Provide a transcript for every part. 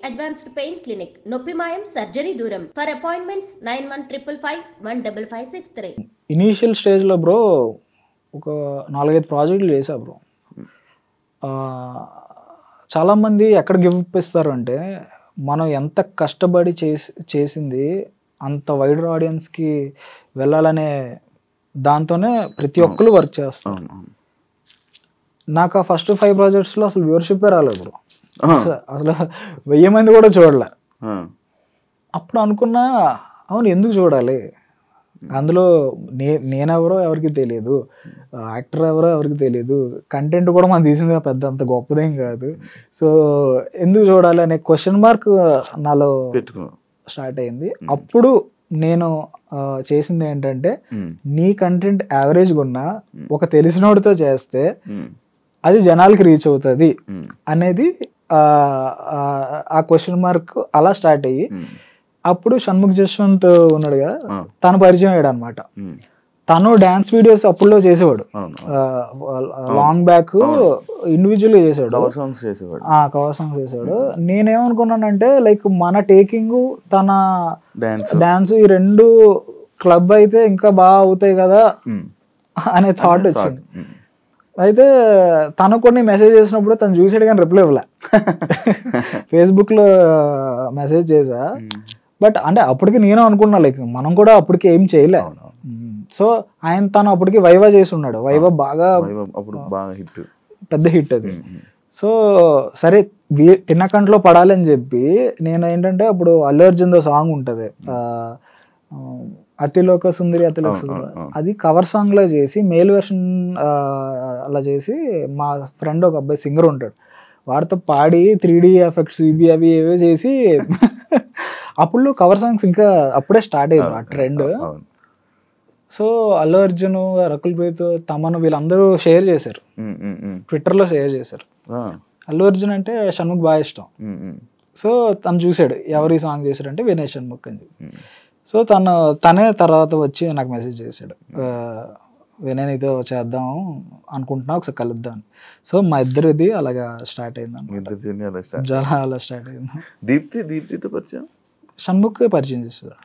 Advanced pain clinic నొప్పి మాయం surgery దూరం ఫర్ అపాయింట్మెంట్స్ 9155515563. ఇనీషియల్ స్టేజ్లో బ్రో ఒక 4-5 ప్రాజెక్టులు చేశా బ్రో. చాలామంది ఎక్కడ గివ్ అప్ ఇస్తారు అంటే మనం ఎంత కష్టపడి చేసింది అంత వైడర్ ఆడియన్స్కి వెళ్ళాలనే దాంతోనే ప్రతి ఒక్కరు వర్క్ చేస్తారు. నాకు ఆ ఫస్ట్ 5 ప్రాజెక్ట్స్లో అసలు వ్యూవర్షిప్ రాలేదు బ్రో. అసలు 1000 మంది కూడా చూడలే. అప్పుడు అనుకున్నా అవును ఎందుకు చూడాలి, అందులో నేనెవరో ఎవరికి తెలియదు, యాక్టర్ ఎవరో ఎవరికి తెలియదు, కంటెంట్ కూడా మనం తీసింది పెద్ద అంత గొప్పదేం కాదు, సో ఎందుకు చూడాలి అనే క్వశ్చన్ మార్క్ నాలో స్టార్ట్ అయింది. అప్పుడు నేను చేసింది ఏంటంటే నీ కంటెంట్ యావరేజ్గా ఉన్నా ఒక తెలిసినోడితో చేస్తే అది జనాలకి రీచ్ అవుతుంది అనేది ఆ క్వశ్చన్ మార్క్ అలా స్టార్ట్ అయ్యి అప్పుడు షణ్ముఖ్ జశ్వంత్ ఉన్నాడు కదా, తను పరిచయం అయ్యాడు అనమాట. తను డాన్స్ వీడియోస్ అప్పుడులో చేసేవాడు, లాంగ్ బ్యాక్ ఇండివిజువల్ గా చేసాడు, కవర్ సాంగ్స్ చేసాడు. నేనేమనుకున్నానంటే లైక్ మన టేకింగ్ తన డాన్స్ ఈ రెండు క్లబ్ అయితే ఇంకా బాగా అవుతాయి కదా అనే థాట్ వచ్చింది. అయితే తను కొన్ని మెసేజ్ చేసినప్పుడు తను చూసాడు కానీ రిప్లై ఇవ్వలే. ఫేస్బుక్లో మెసేజ్ చేసా, బట్ అంటే అప్పటికి నేను అనుకున్నా లైక్ మనం కూడా అప్పటికి ఏం చేయలే. సో తను అప్పటికి వైవా చేసి ఉన్నాడు, వైవా బాగా పెద్ద హిట్ అది. సో సరే తిన్నకంట్లో పడాలని చెప్పి నేను ఏంటంటే అప్పుడు అల్లు అర్జున్తో సాంగ్ ఉంటుంది అతిలోక సుందరి అతిలోక సుందరి, అది కవర్ సాంగ్ లా చేసి మేల్ వెర్షన్ అలా చేసి మా ఫ్రెండ్ ఒక అబ్బాయి సింగర్ ఉంటాడు వాడితో పాడి 3D ఎఫెక్ట్స్ ఇవి అవి ఏవో చేసి అప్పుడు కవర్ సాంగ్స్ ఇంకా అప్పుడే స్టార్ట్ అయ్యారు ఆ ట్రెండ్. సో అల్లు అర్జున్, రకుల్ ప్రీత్, తమన్ వీళ్ళందరూ షేర్ చేశారు, ట్విట్టర్లో షేర్ చేశారు. అల్లు అర్జున్ అంటే షణ్ముఖ్ బాగా ఇష్టం. సో తను చూశాడు ఎవరు ఈ సాంగ్ చేశాడంటే వినయ్ షణ్ముఖ్ అని చెప్పి. సో తనే తర్వాత వచ్చి నాకు మెసేజ్ చేశాడు, వినయ్ నీతో చేద్దాం అనుకుంటున్నా ఒకసారి కలుద్దాం. సో మా ఇద్దరిది అలాగా స్టార్ట్ అయింది, అలా స్టార్ట్ అయింది. దీప్తితో పరిచయం షణ్ముఖ్ పరిచయం చేశాడు,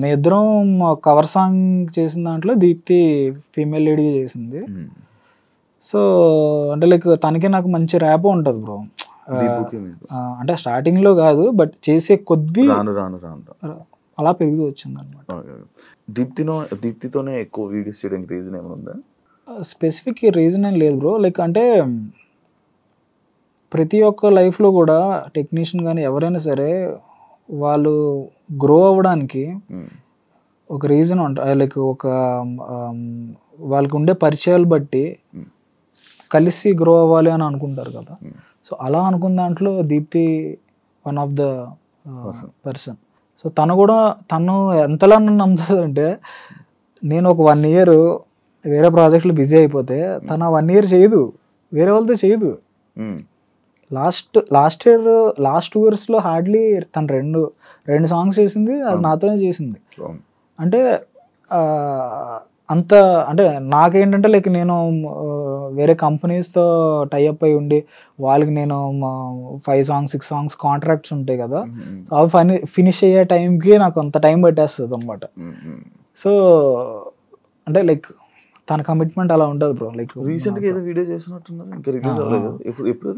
మీ ఇద్దరం కవర్ సాంగ్ చేసిన దాంట్లో దీప్తి ఫీమేల్ లీడ్గా చేసింది. సో అంటే లైక్ తనకి నాకు మంచి ర్యాప్ ఉంటుంది బ్రో. అంటే స్టార్టింగ్ లో కాదు బట్ చేసే కొద్దీ అలా పెరుగుతూ వచ్చింది అనమాట. దీప్తితోనే ఎక్కువ వీడియోస్ చేయడానికి రీజన్ ఏమైనా ఉందా? స్పెసిఫిక్ రీజన్ ఏం లేదు బ్రో. లైక్ అంటే ప్రతి ఒక్క లైఫ్లో కూడా టెక్నీషియన్ కానీ ఎవరైనా సరే వాళ్ళు గ్రో అవ్వడానికి ఒక రీజన్ ఉంటుంది. లైక్ ఒక వాళ్ళకి ఉండే పరిచయాలు బట్టి కలిసి గ్రో అవ్వాలి అని అనుకుంటారు కదా. సో అలా అనుకున్న దాంట్లో Deepti one of the person. So తను ఎంతలా నన్ను నమ్ముతుందంటే నేను ఒక 1 year వేరే ప్రాజెక్టులు బిజీ అయిపోతే తను 1 year చేయదు, వేరే వాళ్ళతో చేయదు. లాస్ట్ 2 yearsలో హార్డ్లీ తను రెండు సాంగ్స్ చేసింది, అది నాతోనే చేసింది. అంటే అంత అంటే నాకేంటంటే లైక్ నేను వేరే కంపెనీస్తో టైఅప్ అయి ఉండి వాళ్ళకి నేను 5 songs 6 songs కాంట్రాక్ట్స్ ఉంటాయి కదా, అవి ఫినిష్ అయ్యే టైంకి నాకు అంత టైం పట్టేస్తుంది అనమాట. సో అంటే లైక్ తన కమిట్మెంట్ అలా ఉంటుంది బ్రో. లైక్ రీసెంట్గా ఏదో వీడియో చేసినట్టున్నారు, ఇంకా రిలీజ్ అవ్వలేదు. ఎప్పుడు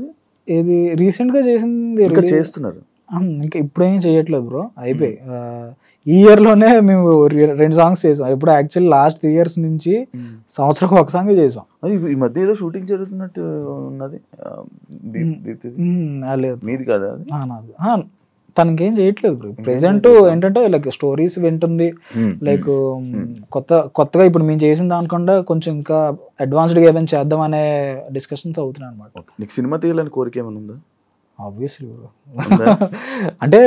ఏది రీసెంట్గా చేసింది చేస్తున్నారు? ఇంకా ఇప్పుడేం చేయట్లేదు బ్రో, అయిపోయి ఈ ఇయర్లోనే మేము 2 songs చేసాం. ఎప్పుడు యాక్చువల్లీ లాస్ట్ 3 years నుంచి సంవత్సరం ఒక సాంగ్ చేసాం. అది ఈ మధ్య ఏదో షూటింగ్ జరుగుతున్నట్టు ఉన్నది, మీది కదా అది? తనకేం చేయట్లేదు బ్రో ప్రెసెంట్. ఏంటంటే లైక్ స్టోరీస్ వింటుంది, లైక్ కొత్తగా ఇప్పుడు మేము చేసిన దానికుండా కొంచెం ఇంకా అడ్వాన్స్డ్గా ఏమైనా చేద్దాం అనే డిస్కషన్స్ అవుతున్నాయి అనమాట. నీకు సినిమా తీయాలని కోరిక ఏమైనా ఉందా? Obviously bro. అంటే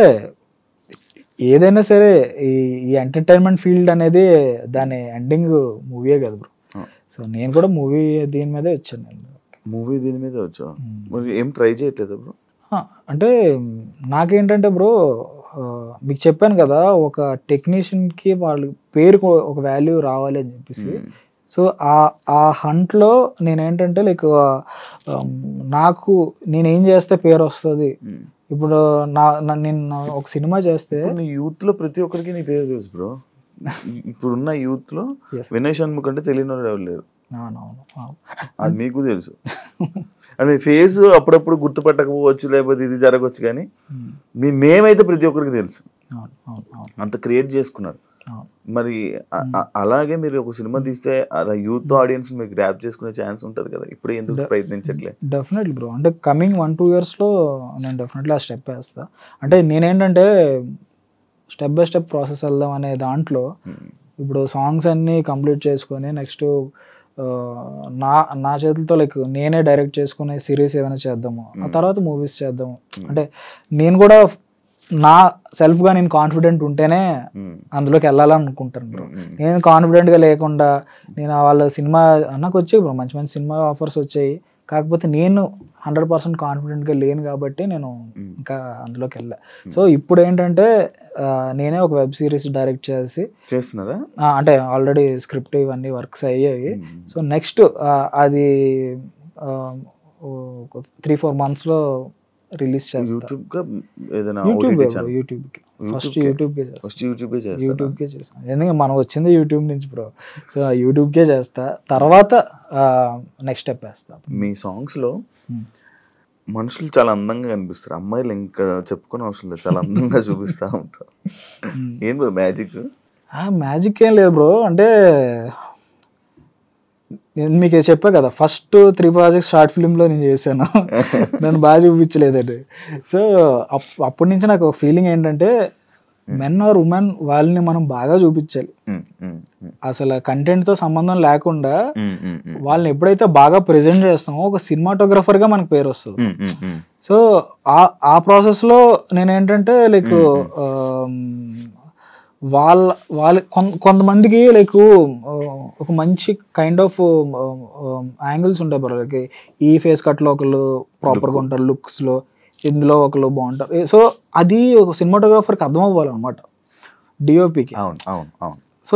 ఏదైనా సరే ఈ ఎంటర్టైన్మెంట్ ఫీల్డ్ అనేది దాని ఎండింగ్ మూవీయే కదా బ్రో. సో నేను కూడా దీని మీదే వచ్చాను. దీని మీదే వచ్చా, మరి ఏం ట్రై చేయట్లేదు బ్రో? అంటే నాకేంటంటే బ్రో మీకు చెప్పాను కదా, ఒక టెక్నీషియన్కి వాళ్ళ పేరుకు ఒక వాల్యూ రావాలి అని చెప్పేసి సో ఆ హంట్లో నేనేంటంటే లైక్ నాకు నేనేం చేస్తే పేరు వస్తుంది. ఇప్పుడు నేను ఒక సినిమా చేస్తే యూత్ లో ప్రతి ఒక్కరికి నీ పేరు తెలుసు బ్రో. ఇప్పుడున్న యూత్ లో వినయ్ షణ్ముఖ్ అంటే తెలియని వాళ్ళు ఎవరు లేరు. అది మీకు తెలుసు. అంటే ఫేస్ అప్పుడప్పుడు గుర్తుపట్టకపోవచ్చు, లేకపోతే ఇది జరగవచ్చు, కానీ మీ నేమ్ అయితే ప్రతి ఒక్కరికి తెలుసు. అంత క్రియేట్ చేసుకున్నారు. మరి అలాగే మీరు ఒక సినిమా తీస్తే అలా యూత్ ఆడియన్స్ మీరు గ్రాప్ చేసుకునే ఛాన్స్ ఉంటుంది కదా, ఇప్పుడు ఎందుకు ప్రయత్నించట్లేదు? డెఫినెట్లీ బ్రో, అంటే కమింగ్ 1-2 yearsలో నేను డెఫినెట్లీ ఆ స్టెప్ వేస్తా. అంటే నేనేంటంటే స్టెప్ బై స్టెప్ ప్రాసెస్ వెళ్దాం అనే దాంట్లో ఇప్పుడు సాంగ్స్ అన్నీ కంప్లీట్ చేసుకొని నెక్స్ట్ నా చేతులతో లైక్ నేనే డైరెక్ట్ చేసుకునే సిరీస్ ఏమైనా చేద్దాము, ఆ తర్వాత మూవీస్ చేద్దాము. అంటే నేను కూడా నా సెల్ఫ్గా నేను కాన్ఫిడెంట్ ఉంటేనే అందులోకి వెళ్ళాలనుకుంటాను బ్రో. నేను కాన్ఫిడెంట్గా లేకుండా నేను వాళ్ళ సినిమా నాకు వచ్చాయి బ్రో, మంచి మంచి సినిమా ఆఫర్స్ వచ్చాయి, కాకపోతే నేను 100% కాన్ఫిడెంట్గా లేను కాబట్టి నేను ఇంకా అందులోకి వెళ్ళా. సో ఇప్పుడు ఏంటంటే నేనే ఒక వెబ్ సిరీస్ డైరెక్ట్ చేస్తున్నారా, అంటే ఆల్రెడీ స్క్రిప్ట్ ఇవన్నీ వర్క్స్ అయ్యాయి. సో నెక్స్ట్ అది 3-4 monthsలో రిలీజ్ చేస్తా. యూట్యూబ్కే చేస్తాను, ఎందుకంటే మనం వచ్చింది యూట్యూబ్ నుంచి బ్రో. సో యూట్యూబ్కే చేస్తా, తర్వాత నెక్స్ట్ స్టెప్ వేస్తా. మీ సాంగ్స్ లో మనుషులు చాలా అందంగా కనిపిస్తారు, అమ్మాయిలు ఇంకా చెప్పుకునే అవసరం లేదు, చాలా అందంగా చూపిస్తా ఉంటారు. ఏం బ్రో మ్యాజిక్? మ్యాజిక్ ఏం లేదు బ్రో, అంటే నేను మీకు చెప్పా కదా, ఫస్ట్ 3 projects షార్ట్ ఫిల్మ్లో నేను చేశాను, నన్ను బాగా చూపించలేదండి. సో అప్పటి నుంచి నాకు ఒక ఫీలింగ్ ఏంటంటే మెన్ ఆర్ ఉమెన్ వాళ్ళని మనం బాగా చూపించాలి. అసలు కంటెంట్తో సంబంధం లేకుండా వాళ్ళని ఎప్పుడైతే బాగా ప్రెజెంట్ చేస్తామో ఒక సినిమాటోగ్రఫర్గా మనకు పేరు వస్తుంది. సో ఆ ప్రాసెస్లో నేనేంటంటే లైక్ వాళ్ళ కొంతమందికి లైక్ ఒక మంచి కైండ్ ఆఫ్ యాంగిల్స్ ఉంటాయి బ్రో. లైక్ ఈ ఫేస్ కట్లో ఒకళ్ళు ప్రాపర్గా ఉంటారు, లుక్స్లో ఇందులో ఒకళ్ళు బాగుంటారు. సో అది ఒక సినిమాటోగ్రాఫర్కి అర్థం అవ్వాలన్నమాట, డిఓపికి. సో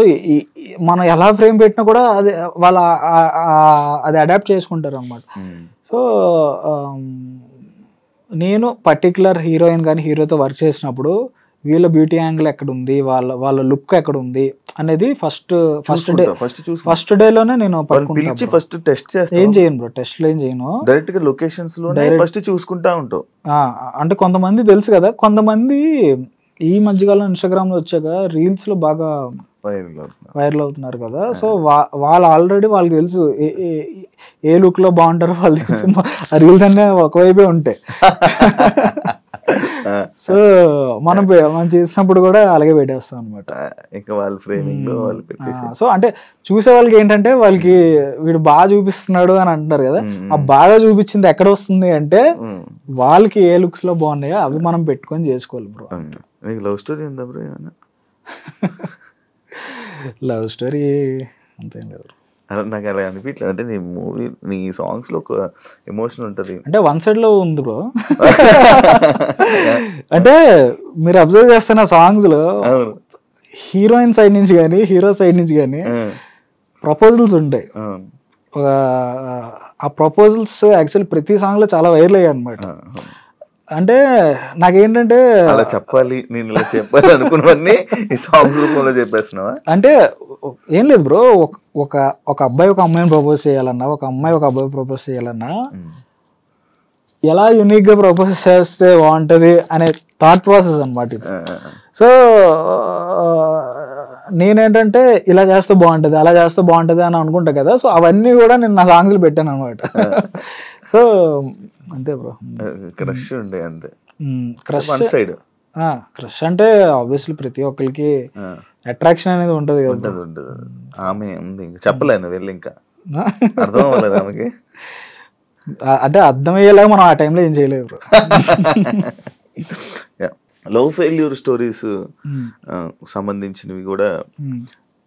మనం ఎలా ఫ్రేమ్ పెట్టినా కూడా అది వాళ్ళ అది అడాప్ట్ చేసుకుంటారు అన్నమాట. సో నేను పర్టికులర్ హీరోయిన్ కానీ హీరోతో వర్క్ చేసినప్పుడు వీళ్ళ బ్యూటీ యాంగిల్ ఎక్కడ ఉంది, వాళ్ళ లుక్ ఎక్కడ ఉంది అనేది ఫస్ట్ డేలోనే నేను ఫస్ట్ టెస్ట్ చేస్తాను. ఏం చేయను బ్రో, టెస్ట్లు ఏం చేయను, డైరెక్ట్ గా లొకేషన్స్ లో ఫస్ట్ చూసుకుంటా ఉంటావు. అంటే కొంతమంది తెలుసు కదా, కొంతమంది ఈ మధ్యకాలం ఇన్స్టాగ్రామ్ లో వచ్చాక రీల్స్ లో బాగా వైరల్ అవుతున్నారు కదా. సో వాళ్ళు ఆల్రెడీ వాళ్ళకి తెలుసు ఏ లుక్ లో బాగుంటారో వాళ్ళు తెలుసు, ఆ రీల్స్ అన్నీ ఒకవైపే ఉంటాయి. సో మనం చేసినప్పుడు కూడా అలాగే పెట్టేస్తాం అనమాట. సో అంటే చూసే వాళ్ళకి ఏంటంటే వాళ్ళకి వీడు బాగా చూపిస్తున్నాడు అని అంటున్నారు కదా, ఆ బాగా చూపించింది ఎక్కడ వస్తుంది అంటే వాళ్ళకి ఏ లుక్స్ లో బాగున్నాయో అవి మనం పెట్టుకొని చేసుకోవాలి బ్రో. లవ్ స్టోరీ ఉందా బ్రో? లవ్ స్టోరీ అంతేం లేదు. నాకు అలా అనిపించలేదు, అంటే నీ మూవీ నీ సాంగ్స్ లో ఒక ఎమోషన్ ఉంటుంది. అంటే వన్ సైడ్ లో ఉంది బ్రో. అంటే మీరు అబ్జర్వ్ చేస్తున్న సాంగ్స్ లో హీరోయిన్ సైడ్ నుంచి కానీ హీరో సైడ్ నుంచి కానీ ప్రపోజల్స్ ఉంటాయి. ఆ ప్రపోజల్స్ యాక్చువల్లీ ప్రతి సాంగ్ లో చాలా వైరల్ అయ్యాయి అనమాట. అంటే నాకేంటంటే అలా చెప్పాలి, నేను ఇలా చెప్పాలి అనుకున్నవన్నీ ఈ సాంగ్స్ రూపంలో చెప్పేస్తున్నావా? అంటే ఏం లేదు బ్రో, ఒక అబ్బాయి ఒక అమ్మాయిని ప్రపోజ్ చేయాలన్నా, ఒక అమ్మాయి ఒక అబ్బాయి ప్రపోజ్ చేయాలన్నా ఎలా యూనిక్ గా ప్రపోజ్ చేస్తే బాగుంటది అనే థాట్ ప్రాసెస్ అనమాట ఇది. సో నేనేంటంటే ఇలా చేస్తే బాగుంటది, అలా చేస్తే బాగుంటది అని అనుకుంటా కదా. సో అవన్నీ కూడా నేను నా సాంగ్స్ లో పెట్టాను అనమాట. సో అంతే బ్రో. క్రష్ ఉండే అంతే. క్రష్ అంటే ఆబ్వియస్లీ ప్రతి ఒక్కరికి అట్రాక్షన్ అనేది ఉంటది కదా. ఆమె ఉంది, చెప్పలేదు వెళ్ళి, ఇంకా అర్థం అవ్వలేదు ఆమెకి. అంటే అర్థమయ్యేలాగా మనం ఆ టైంలో ఏం చేయలేదు బ్రో. లవ్ ఫెయిల్యూర్ స్టోరీస్ సంబంధించినవి కూడా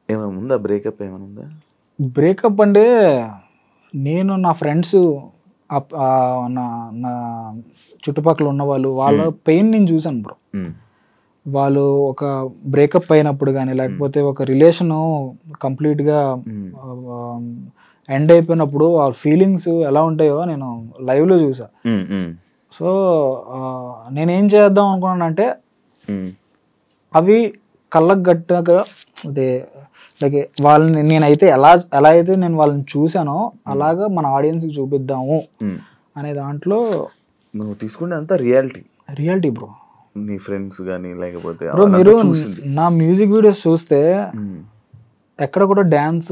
ఏమైనా ఉందా? బ్రేకప్ ఏమైనా ఉందా? బ్రేకప్ అంటే నేను నా ఫ్రెండ్స్ నా చుట్టుపక్కల ఉన్న వాళ్ళ పెయిన్ నేను చూసాను బ్రో. వాళ్ళు ఒక బ్రేకప్ అయినప్పుడు కానీ లేకపోతే ఒక రిలేషన్ కంప్లీట్గా ఎండ్ అయిపోయినప్పుడు ఆ ఫీలింగ్స్ ఎలా ఉంటాయో నేను లైవ్లో చూసా. సో నేనేం చేద్దాం అనుకున్నానంటే అవి కళ్ళకు గట్టగా అదే లైక్ వాళ్ళని నేనైతే ఎలా అయితే నేను వాళ్ళని చూసానో అలాగా మన ఆడియన్స్కి చూపిద్దాము అనే దాంట్లో నువ్వు తీసుకుంటే అంతా రియాలిటీ బ్రో. నీ ఫ్రెండ్స్ కానీ లేకపోతే బ్రో మీరు నా మ్యూజిక్ వీడియోస్ చూస్తే ఎక్కడ కూడా డ్యాన్స్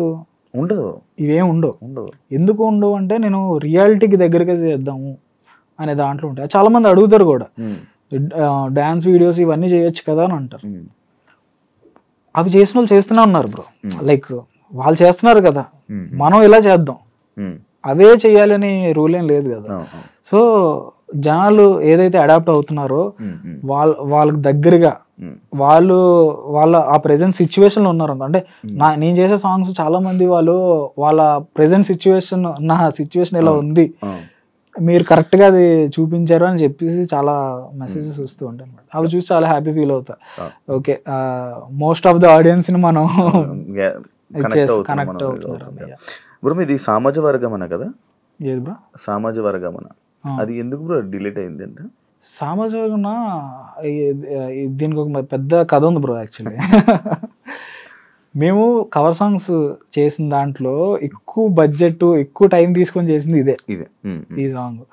ఉండదు, ఇవేం ఉండవు. ఎందుకు ఉండవు అంటే నేను రియాలిటీకి దగ్గరగా చేద్దాము అనే దాంట్లో ఉంటాయి. చాలా మంది అడుగుతారు కూడా డ్యాన్స్ వీడియోస్ ఇవన్నీ చేయొచ్చు కదా అని అంటారు. అవి చేసిన వాళ్ళు చేస్తూనే ఉన్నారు బ్రో. లైక్ వాళ్ళు చేస్తున్నారు కదా, మనం ఇలా చేద్దాం, అవే చెయ్యాలని రూల్ ఏం లేదు కదా. సో జనాలు ఏదైతే అడాప్ట్ అవుతున్నారో వాళ్ళకి దగ్గరగా వాళ్ళ ఆ ప్రెజెంట్ సిచ్యువేషన్ లో ఉన్నారు. అంటే నేను చేసే సాంగ్స్ చాలా మంది వాళ్ళ ప్రెజెంట్ సిచ్యువేషన్, నా సిచ్యువేషన్ ఇలా ఉంది, మీరు కరెక్ట్ గా అది చూపించారు అని చెప్పేసి చాలా మెసేజెస్ వస్తూ ఉంటాయి అన్నమాట. అవి చూసి చాలా హ్యాపీ ఫీల్ అవుతా. Okay, most of the audience ని మనం కనెక్ట్ అవుతున్నారు. బ్రో మీది సమాజ వర్గమన కదా? ఏది బ్రో సమాజ వర్గమన? అది ఎందుకు బ్రో డిలీట్ అయింది అంటే? సమాజ వర్గం దీనికి ఒక పెద్ద కథ ఉంది బ్రో. యాక్చువల్లీ మేము కవర్ సాంగ్స్ చేసిన దాంట్లో ఎక్కువ బడ్జెట్ ఎక్కువ టైం తీసుకొని చేసింది ఇదే ఈ సాంగ్.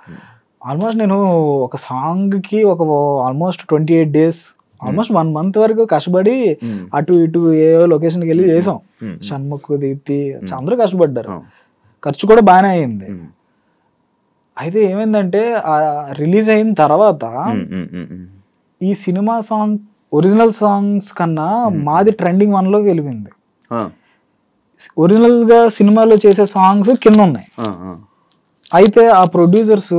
ఆల్మోస్ట్ నేను ఒక సాంగ్ కి ఆల్మోస్ట్ 28 days ఆల్మోస్ట్ 1 month వరకు కష్టపడి అటు ఇటు ఏ లొకేషన్కి వెళ్ళి చేసాం. షణ్ముఖ్, దీప్తి అందరూ కష్టపడ్డారు. ఖర్చు కూడా బాగానే అయింది. అయితే ఏమైందంటే రిలీజ్ అయిన తర్వాత ఈ సినిమా సాంగ్ ఒరిజినల్ సాంగ్స్ కన్నా మాది ట్రెండింగ్ 1లోకి వెళ్ళిపోయింది. ఒరిజినల్ గా సినిమాలో చేసే సాంగ్స్ కింద ఉన్నాయి. అయితే ఆ ప్రొడ్యూసర్స్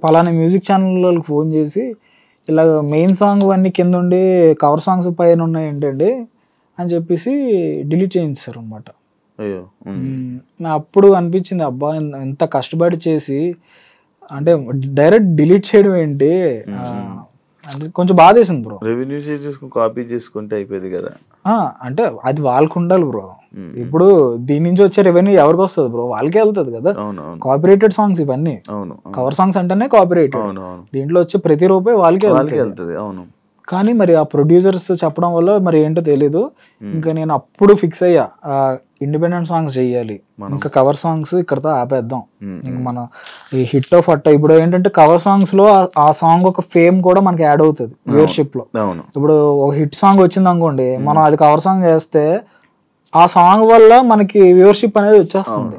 పలానా మ్యూజిక్ ఛానల్ వాళ్ళకి ఫోన్ చేసి ఇలా మెయిన్ సాంగ్ అన్ని కింద ఉండి కవర్ సాంగ్స్ పైన ఉన్నాయి ఏంటండి అని చెప్పేసి డిలీట్ చేయించారు అనమాట. అప్పుడు అనిపించింది, అబ్బా ఎంత కష్టపడి చేసి అంటే డైరెక్ట్ డిలీట్ చేయడం ఏంటి అంటే కొంచెం బాధ వేసింది బ్రో. రెవెన్యూ చేసుకుని కాపీ చేసుకుంటే అయిపోయింది కదా. అంటే అది వాళ్ళకు ఉండాలి బ్రో. ఇప్పుడు దీని నుంచి వచ్చే రెవెన్యూ ఎవరికి వస్తుంది బ్రో? వాళ్ళకే వెళ్తుంది కదా. కాపీరైటెడ్ సాంగ్స్ ఇవన్నీ, కవర్ సాంగ్స్ అంటేనే కాపీరైటెడ్. దీంట్లో వచ్చే ప్రతి రూపాయి వాళ్ళకే వెళ్తుంది. అవును. కానీ మరి ఆ ప్రొడ్యూసర్స్ చెప్పడం వల్ల మరి ఏంటో తెలీదు. ఇంకా నేను అప్పుడు ఫిక్స్ అయ్యా ఇండిపెండెంట్ సాంగ్స్ చెయ్యాలి, ఇంకా కవర్ సాంగ్స్ ఇక్కడతో ఆపేద్దాం. ఇంక మన ఈ హిట్ ఆఫ్ అట్ట ఇప్పుడు ఏంటంటే కవర్ సాంగ్స్ లో ఆ సాంగ్ ఒక ఫేమ్ కూడా మనకి యాడ్ అవుతుంది వ్యూవర్షిప్ లో. ఇప్పుడు ఒక హిట్ సాంగ్ వచ్చింది అనుకోండి, మనం అది కవర్ సాంగ్ చేస్తే ఆ సాంగ్ వల్ల మనకి వ్యూవర్షిప్ అనేది వచ్చేస్తుంది.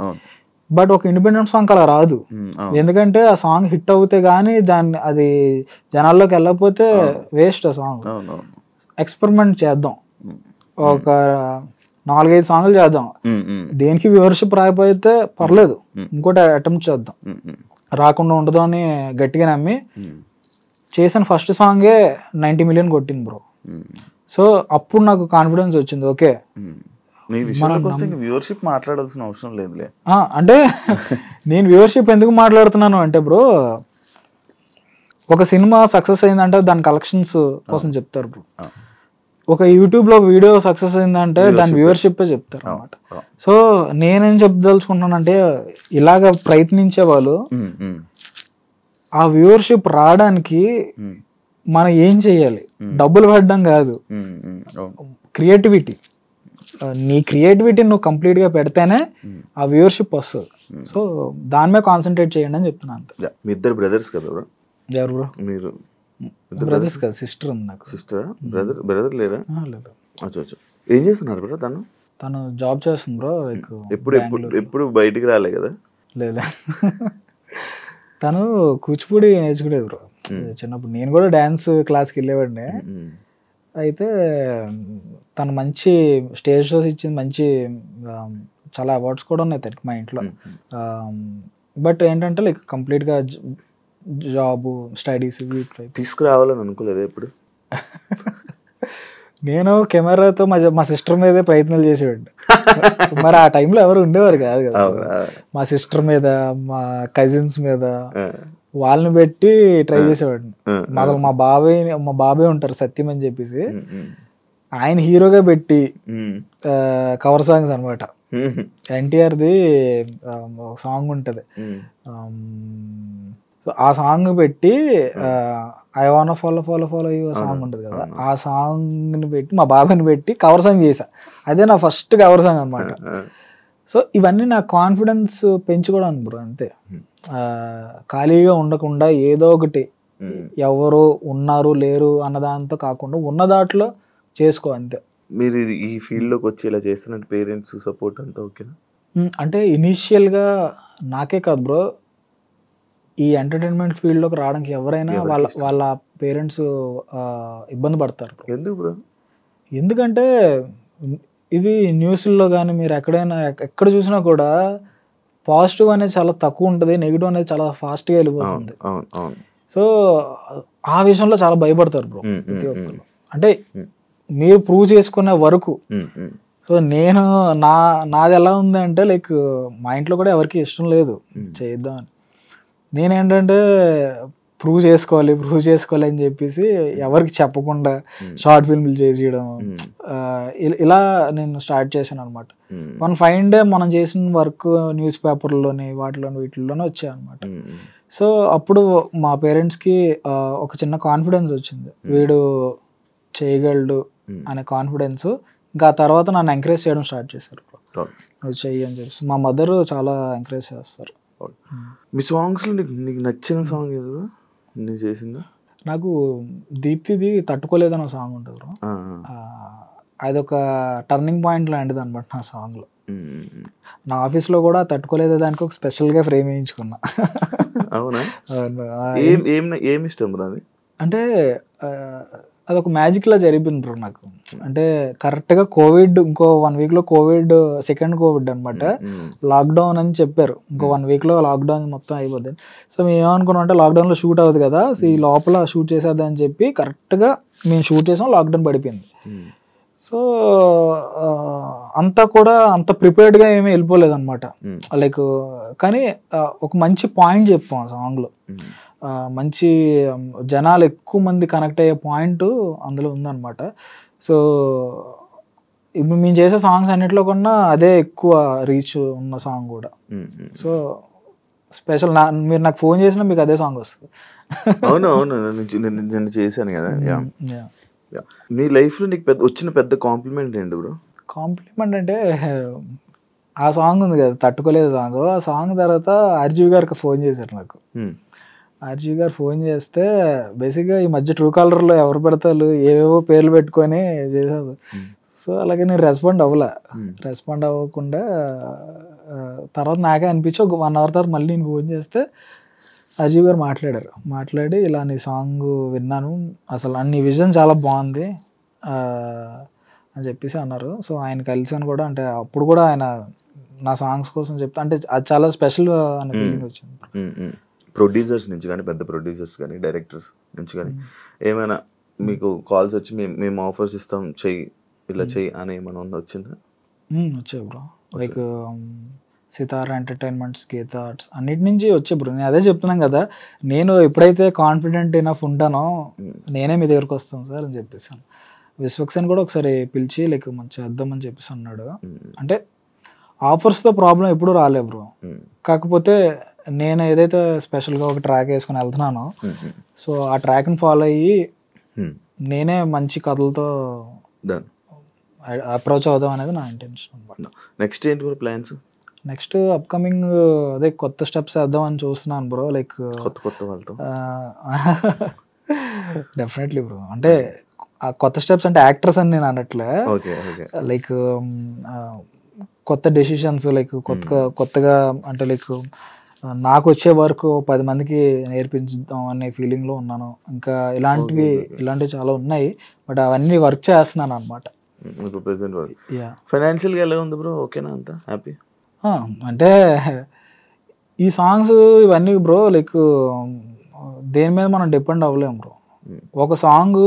బట్ ఒక ఇండిపెండెంట్ సాంగ్ అలా రాదు. ఎందుకంటే ఆ సాంగ్ హిట్ అవుతే గానీ అది జనాల్లోకి వెళ్ళకపోతే వేస్ట్ ఆ సాంగ్. ఎక్స్పెరిమెంట్ చేద్దాం, ఒక 4-5 సాంగ్లు చేద్దాం, దేనికి వ్యూవర్షిప్ రాకపోతే పర్లేదు ఇంకోటి అటెంప్ట్ చేద్దాం, రాకుండా ఉండదు అని గట్టిగా నమ్మి చేసిన ఫస్ట్ సాంగే 90 million కొట్టింది బ్రో. సో అప్పుడు నాకు కాన్ఫిడెన్స్ వచ్చింది. ఓకే వ్యూవర్షిప్ మాట్లాడాల్సిన అవసరం లేదులే. అంటే నేను వ్యూవర్షిప్ ఎందుకు మాట్లాడుతున్నాను అంటే బ్రో, ఒక సినిమా సక్సెస్ అయిందంటే దాని కలెక్షన్స్ కోసం చెప్తారు బ్రో. ఒక యూట్యూబ్ లో వీడియో సక్సెస్ అయిందంటే దాని వ్యూవర్షిప్ చెప్తారు అనమాట. సో నేనేం చెప్పదలుచుకుంటున్నానంటే ఇలాగ ప్రయత్నించే వాళ్ళు ఆ వ్యూవర్షిప్ రావడానికి మనం ఏం చెయ్యాలి? డబ్బులు పెట్టడం కాదు, క్రియేటివిటీ. నీ క్రియేటివిటీ నువ్వు కంప్లీట్ గా పెడితేనే ఆ వ్యూవర్షిప్ వస్తుంది. సో దాని మీద కాన్సన్ట్రేట్ చేయండి అని చెప్తున్నాను. మీ ఇద్దరు బ్రదర్స్ కదా బ్రో? ఎవరు బ్రో? మీరు బ్రదర్స్ కదా, సిస్టర్ ఉంది నాకు. సిస్టర్? బ్రదర్ లేరా? లేదు. ఏం చేస్తున్నారు బ్రో? తను జాబ్ చేస్తుంది బ్రో. ఎప్పుడు బయటికి రాలే కదా? లేదా, తను కూచిపూడి నేర్చుకునేది బ్రో చిన్నప్పుడు. నేను కూడా డాన్స్ క్లాస్కి వెళ్ళేవాడిని. అయితే తను మంచి స్టేజ్ షోస్ ఇచ్చింది, మంచి చాలా అవార్డ్స్ కూడా ఉన్నాయి తనకి మా ఇంట్లో. బట్ ఏంటంటే లైక్ కంప్లీట్గా జాబ్ స్టడీస్ తీసుకురావాలని అనుకోలేదు ఎప్పుడు. నేను కెమెరాతో మా సిస్టర్ మీదే ప్రయత్నాలు చేసేవాడిని. మరి ఆ టైంలో ఎవరు ఉండేవారు కాదు కదా. మా సిస్టర్ మీద, మా కజిన్స్ మీద వాళ్ళని పెట్టి ట్రై చేసేవాడిని. అసలు మా బాబాయ్ ఉంటారు సత్యం అని చెప్పేసి, ఆయన హీరోగా పెట్టి కవర్ సాంగ్స్ అనమాట. ఎన్టీఆర్ది ఒక సాంగ్ ఉంటది, సో ఆ సాంగ్ పెట్టి I want follow you song ఉంటుంది కదా, ఆ సాంగ్ ని పెట్టి మా బాబాయ్ని పెట్టి కవర్ సాంగ్ చేసా. అదే నా ఫస్ట్ కవర్ సాంగ్ అనమాట. సో ఇవన్నీ నా కాన్ఫిడెన్స్ పెంచుకోవడానికి బ్రో, అంతే. ఖాళీగా ఉండకుండా ఏదో ఒకటి, ఎవరు ఉన్నారు లేరు అన్న దాంతో కాకుండా ఉన్న దాంట్లో చేసుకో, అంతే. మీరు ఈ ఫీల్డ్ లోకి వచ్చి ఇలా చేస్తున్నట్టు పేరెంట్స్ సపోర్ట్ అంతా ఓకేనా? అంటే ఇనీషియల్ గా నాకే కాదు బ్రో, ఈ ఎంటర్టైన్మెంట్ ఫీల్డ్ లోకి రావడానికి ఎవరైనా వాళ్ళ పేరెంట్స్ ఇబ్బంది పడతారు. ఎందుకు బ్రో? ఎందుకంటే ఇది న్యూస్లో కానీ మీరు ఎక్కడ చూసినా కూడా పాజిటివ్ అనేది చాలా తక్కువ ఉంటుంది, నెగిటివ్ అనేది చాలా ఫాస్ట్గా వెళ్ళిపోతుంది. సో ఆ విషయంలో చాలా భయపడతారు బ్రో ప్రతి ఒక్కరు. అంటే మీరు ప్రూవ్ చేసుకునే వరకు. సో నాది ఎలా ఉంది అంటే, లైక్ మా ఇంట్లో కూడా ఎవరికి ఇష్టం లేదు చేద్దామని. నేనేంటంటే ప్రూవ్ చేసుకోవాలి అని చెప్పేసి ఎవరికి చెప్పకుండా షార్ట్ ఫిల్మ్లు చేసేయడం, ఇలా నేను స్టార్ట్ చేశాను అనమాట. వన్ ఫైన్ డే మనం చేసిన వర్క్ న్యూస్ పేపర్లోని వీటిల్లోనే వచ్చాయి అనమాట. సో అప్పుడు మా పేరెంట్స్కి ఒక చిన్న కాన్ఫిడెన్స్ వచ్చింది, వీడు చేయగలడు అనే కాన్ఫిడెన్స్. ఇంకా ఆ తర్వాత నన్ను ఎంకరేజ్ చేయడం స్టార్ట్ చేశారు, నువ్వు చెయ్యి అని చెప్పేసి. మా మదర్ చాలా ఎంకరేజ్ చేస్తారు. మీ సాంగ్స్లో నీకు నచ్చిన సాంగ్ ఏదో నేను చేసిందా? నాకు దీప్తిది తట్టుకోలేదని ఒక సాంగ్ ఉంటుంది బ్రో, అదొక టర్నింగ్ పాయింట్ లాంటిది అనమాట నా సాంగ్లో. నా ఆఫీస్లో కూడా తట్టుకోలేదు దానికి ఒక స్పెషల్గా ఫ్రేమ్ వేయించుకున్నా. అవునా? ఏమి ఇష్టం బ్రో అది? అంటే అదొక మ్యాజిక్ లా జరిగింది బ్రో నాకు. అంటే కరెక్ట్గా కోవిడ్, ఇంకో 1 week లో కోవిడ్, సెకండ్ కోవిడ్ అనమాట. లాక్డౌన్ అని చెప్పారు, ఇంకో 1 week లో లాక్డౌన్ మొత్తం అయిపోతుంది. సో మేము ఏమనుకున్నాం అంటే లాక్డౌన్లో షూట్ అవుతుంది కదా, సో ఈ లోపల షూట్ చేసేద్దామని చెప్పి కరెక్ట్గా మేము షూట్ చేసాం, లాక్డౌన్ పడిపోయింది. సో అంతా కూడా అంత ప్రిపేర్డ్గా ఏమీ వెళ్ళిపోలేదు అనమాట. లైక్ కానీ ఒక మంచి పాయింట్ చెప్పాం ఆ సాంగ్లో, మంచి జనాలు ఎక్కువ మంది కనెక్ట్ అయ్యే పాయింట్ అందులో ఉందన్నమాట. సో ఇప్పుడు మేము చేసే సాంగ్స్ అన్నిట్లో కన్నా అదే ఎక్కువ రీచ్ ఉన్న సాంగ్ కూడా. సో స్పెషల్ మీరు నాకు ఫోన్ చేసినా మీకు అదే సాంగ్ వస్తుంది. అవును నేను చేశాను కదా. మీ లైఫ్లో నీకు వచ్చిన పెద్ద కాంప్లిమెంట్ ఏంటి బ్రో? కాంప్లిమెంట్ అంటే ఆ సాంగ్ ఉంది కదా, తట్టుకోలేదు సాంగ్. ఆ సాంగ్ తర్వాత ఆర్జీవి గారికి ఫోన్ చేశారు నాకు. ఆర్జీవి గారు ఫోన్ చేస్తే బేసిక్గా ఈ మధ్య ట్రూ కాలర్లో ఎవరు పెడతారు ఏవేవో పేర్లు పెట్టుకొని చేశారు. సో అలాగే నేను రెస్పాండ్ అవ్వకుండా తర్వాత నాకే అనిపించి ఒక 1 hour తర్వాత మళ్ళీ నేను ఫోన్ చేస్తే అజీవ్ గారు మాట్లాడి ఇలా నీ సాంగ్ విన్నాను, అసలు నీ విజన్ చాలా బాగుంది అని చెప్పేసి అన్నారు. సో ఆయన కలిసాను కూడా, అంటే అప్పుడు కూడా ఆయన నా సాంగ్స్ కోసం చెప్తా, అంటే అది చాలా స్పెషల్ అనే ఫీలింగ్ వచ్చింది. ప్రొడ్యూసర్స్ నుంచి కానీ, పెద్ద ప్రొడ్యూసర్స్ కానీ, డైరెక్టర్స్ నుంచి కానీ ఏమైనా మీకు కాల్స్ వచ్చి మేము ఆఫర్స్ ఇస్తాం, చెయ్యి ఇలా చెయ్యి అని ఏమైనా వచ్చిందా? వచ్చాయి బ్రో, లైక్ సితారా ఎంటర్టైన్మెంట్స్, గీతా ఆర్ట్స్, అన్నిటి నుంచి వచ్చే బ్రో. నేను అదే చెప్తున్నాను కదా, నేను ఎప్పుడైతే కాన్ఫిడెంట్ ఎనఫ్ ఉంటానో నేనే మీ దగ్గరకు వస్తాను సార్ అని చెప్పేసాను. విశ్వక్సేన్ కూడా ఒకసారి పిలిచి లైక్ మంచి చేద్దామని చెప్పేసి అన్నాడు. అంటే ఆఫర్స్తో ప్రాబ్లం ఎప్పుడూ రాలే బ్రో, కాకపోతే నేను ఏదైతే స్పెషల్గా ఒక ట్రాక్ వేసుకుని వెళ్తున్నానో, సో ఆ ట్రాక్ని ఫాలో అయ్యి నేనే మంచి కథలతో అప్రోచ్ అవుదాం అనేది నా ఇంటెన్షన్ అనమాట. నెక్స్ట్ ఏంటి ప్లాన్స్? నెక్స్ట్ అప్కమింగ్ అదే కొత్త స్టెప్స్ వేద్దాం అని చూస్తున్నాను బ్రో. లైక్ కొత్త వాళ్ళతో డెఫినెట్లీ బ్రో. అంటే కొత్త స్టెప్స్ అంటే యాక్టర్స్ అని నేను అనట్లే, లైక్ కొత్త డెసిషన్స్, లైక్ కొత్తగా అంటే లైక్ నాకు వచ్చే వరకు 10 మందికి నేర్పించుదాం అనే ఫీలింగ్లో ఉన్నాను. ఇంకా ఇలాంటివి చాలా ఉన్నాయి, బట్ అవన్నీ వర్క్ చేస్తున్నాను అనమాట. ఫైనాన్షియల్గా ఎలా ఉంది బ్రో? ఓకేనా, అంతా హ్యాపీ? అంటే ఈ సాంగ్స్ ఇవన్నీ బ్రో లైక్ దేని మీద మనం డిపెండ్ అవ్వలేము బ్రో. ఒక సాంగ్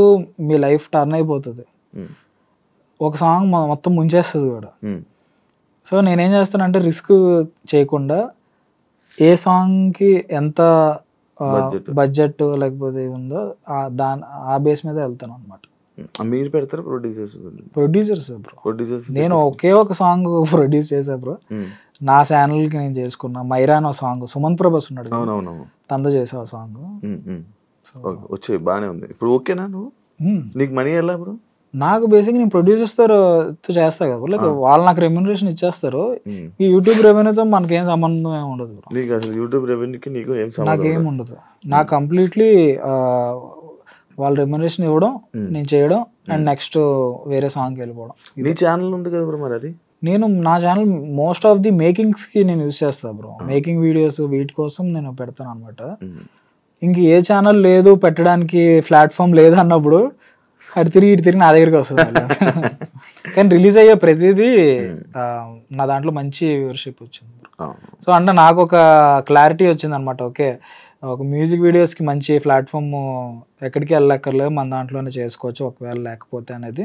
మీ లైఫ్ టర్న్ అయిపోతుంది, ఒక సాంగ్ మొత్తం ముంచేస్తుంది కూడా. సో నేనేం చేస్తానంటే రిస్క్ చేయకుండా ఏ సాంగ్కి ఎంత బడ్జెట్ లేకపోతే ఉందో ఆ బేస్ మీద వెళ్తాను అనమాట. మీరు పెడతారు ప్రొడ్యూసర్స్ బ్రో. నేను ఒకే ఒక సాంగ్ ప్రొడ్యూస్ చేసా బ్రో, నా ఛానల్ కి నేను చేసుకున్నా. మైరా అనే సాంగ్ సుమన్ ప్రభాస్ ఉన్నాడు, తంద చేసా ఆ సాంగ్. వచ్చే బానే ఉంది ఇప్పుడు. ఓకేనా నువ్వు? నీకు మనీ ఎలా బ్రో? నాకు బేసిక్ నేను ప్రొడ్యూసర్స్ తో చేస్తా కదా, లైక్ వాళ్ళు నాకు రెమ్యూనరేషన్ ఇచ్చేస్తారు. ఈ యూట్యూబ్ రెవెన్యూతో మనకేం సంబంధం ఏమి ఉండదు బ్రో. నీకు అసలు యూట్యూబ్ రెవెన్యూకి నీకు ఏం సంబంధం? నాకేం ఉండదు. నాకు కంప్లీట్లీ వాళ్ళు రెమ్యూనరేషన్ ఇవ్వడం, నేను చేయడం, అండ్ నెక్స్ట్ వేరే సాంగ్కి వెళ్ళిపోవడం. నీ ఛానల్ ఉంది కదా బ్రో మరి? అది నేను నా channel most of the makings కి నేను యూజ్ చేస్తా బ్రో. మేకింగ్ వీడియోస్ వీటి కోసం నేను పెడతాను అనమాట. ఇంక ఏ ఛానల్ లేదు పెట్టడానికి, ప్లాట్ఫామ్ లేదు అన్నప్పుడు అటు తిరిగి నా దగ్గరికి వస్తుంది. కానీ రిలీజ్ అయ్యే ప్రతిదీ నా దాంట్లో మంచి వ్యూవర్షిప్ వచ్చింది. సో అంటే నాకు ఒక క్లారిటీ వచ్చింది అనమాట. ఓకే, ఒక మ్యూజిక్ వీడియోస్కి మంచి ప్లాట్ఫామ్ ఎక్కడికి వెళ్ళక్కర్లేదు, మన దాంట్లోనే చేసుకోవచ్చు ఒకవేళ లేకపోతే అనేది